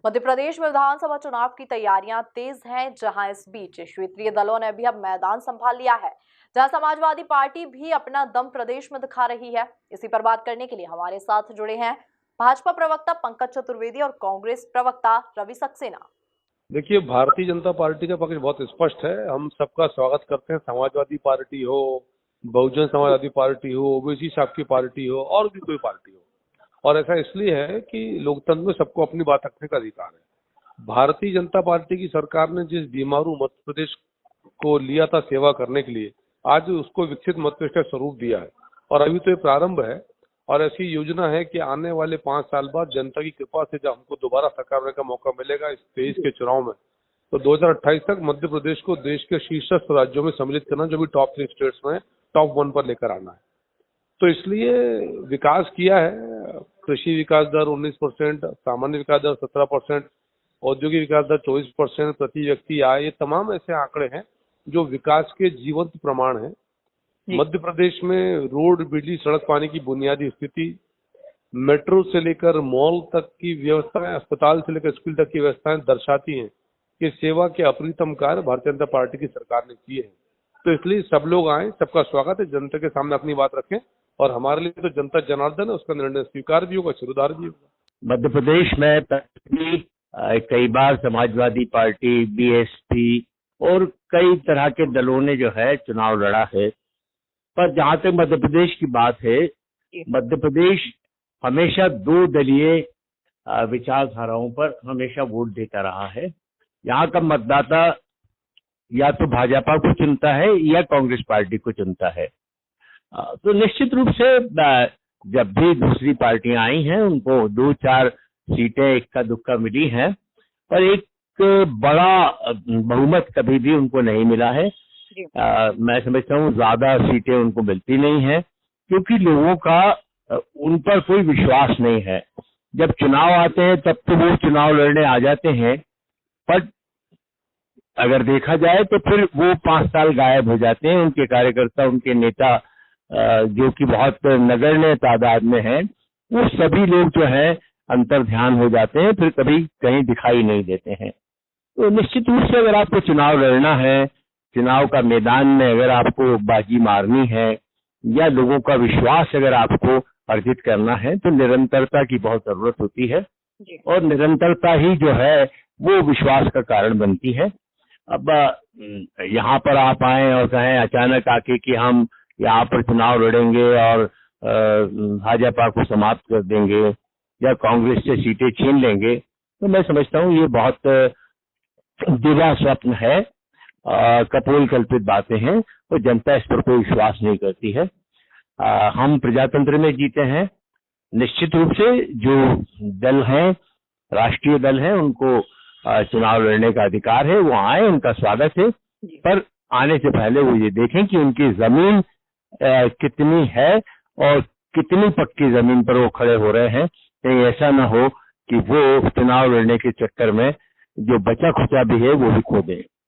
मध्य प्रदेश में विधानसभा चुनाव की तैयारियां तेज हैं, जहां इस बीच क्षेत्रीय दलों ने भी अब मैदान संभाल लिया है, जहां समाजवादी पार्टी भी अपना दम प्रदेश में दिखा रही है। इसी पर बात करने के लिए हमारे साथ जुड़े हैं भाजपा प्रवक्ता पंकज चतुर्वेदी और कांग्रेस प्रवक्ता रवि सक्सेना। देखिए, भारतीय जनता पार्टी का पक्ष बहुत स्पष्ट है। हम सबका स्वागत करते हैं। समाजवादी पार्टी हो, बहुजन समाजवादी पार्टी हो, ओबीसी साहब की पार्टी हो और भी कोई पार्टी हो। और ऐसा इसलिए है कि लोकतंत्र में सबको अपनी बात रखने का अधिकार है। भारतीय जनता पार्टी की सरकार ने जिस बीमारू मध्य प्रदेश को लिया था सेवा करने के लिए, आज उसको विकसित मध्य प्रदेश का स्वरूप दिया है। और अभी तो ये प्रारंभ है और ऐसी योजना है कि आने वाले 5 साल बाद जनता की कृपा से जब हमको दोबारा सरकार बनने का मौका मिलेगा इस 23 के चुनाव में, तो 2028 तक मध्य प्रदेश को देश के शीर्षस्थ राज्यों में सम्मिलित करना, जो भी टॉप 3 स्टेट्स में टॉप 1 पर लेकर आना है। तो इसलिए विकास किया है। कृषि विकास दर 19%, सामान्य विकास दर 17%, औद्योगिक विकास दर 24%, प्रति व्यक्ति आय, ये तमाम ऐसे आंकड़े हैं जो विकास के जीवंत प्रमाण हैं। मध्य प्रदेश में रोड, बिजली, सड़क, पानी की बुनियादी स्थिति, मेट्रो से लेकर मॉल तक की व्यवस्थाएं, अस्पताल से लेकर स्कूल तक की व्यवस्थाएं दर्शाती हैं कि सेवा के अप्रितम कार्य भारतीय जनता पार्टी की सरकार ने किए हैं। तो इसलिए सब लोग आए, सबका स्वागत है। जनता के सामने अपनी बात रखें और हमारे लिए तो जनता जनार्दन है, उसका निर्णय स्वीकार भी होगा, शिरोधार भी होगा। मध्य प्रदेश में कई बार समाजवादी पार्टी, बीएसपी और कई तरह के दलों ने जो है चुनाव लड़ा है, पर जहां तक मध्य प्रदेश की बात है, मध्य प्रदेश हमेशा 2 दलीय विचारधाराओं पर हमेशा वोट देता रहा है। यहाँ का मतदाता या तो भाजपा को चुनता है या कांग्रेस पार्टी को चुनता है। तो निश्चित रूप से जब भी दूसरी पार्टियां आई हैं, उनको 2-4 सीटें इक्का दुक्का मिली हैं, पर एक बड़ा बहुमत कभी भी उनको नहीं मिला है। मैं समझता हूँ ज्यादा सीटें उनको मिलती नहीं है, क्योंकि लोगों का उन पर कोई विश्वास नहीं है। जब चुनाव आते हैं तब तो वो चुनाव लड़ने आ जाते हैं, पर अगर देखा जाए तो फिर वो 5 साल गायब हो जाते हैं। उनके कार्यकर्ता, उनके नेता जो कि बहुत नगण्य तादाद में हैं, वो सभी लोग जो है अंतर ध्यान हो जाते हैं, फिर कभी कहीं दिखाई नहीं देते हैं। तो निश्चित रूप से अगर आपको चुनाव लड़ना है, चुनाव का मैदान में अगर आपको बाजी मारनी है या लोगों का विश्वास अगर आपको अर्जित करना है, तो निरंतरता की बहुत जरूरत होती है और निरंतरता ही जो है वो विश्वास का कारण बनती है। अब यहाँ पर आप आए और कहें अचानक आके कि हम यहाँ पर चुनाव लड़ेंगे और भाजपा को समाप्त कर देंगे या कांग्रेस से सीटें छीन लेंगे, तो मैं समझता हूँ ये बहुत दिवा स्वप्न है, कपोल कल्पित बातें हैं और जनता इस पर कोई विश्वास नहीं करती है। हम प्रजातंत्र में जीते हैं। निश्चित रूप से जो दल हैं, राष्ट्रीय दल हैं, उनको चुनाव लड़ने का अधिकार है, वो आए, उनका स्वागत है, पर आने से पहले वो ये देखें कि उनकी जमीन कितनी है और कितनी पक्की जमीन पर वो खड़े हो रहे हैं। कहीं ऐसा ना हो कि वो चुनाव लड़ने के चक्कर में जो बचा खुचा भी है वो भी खो दें।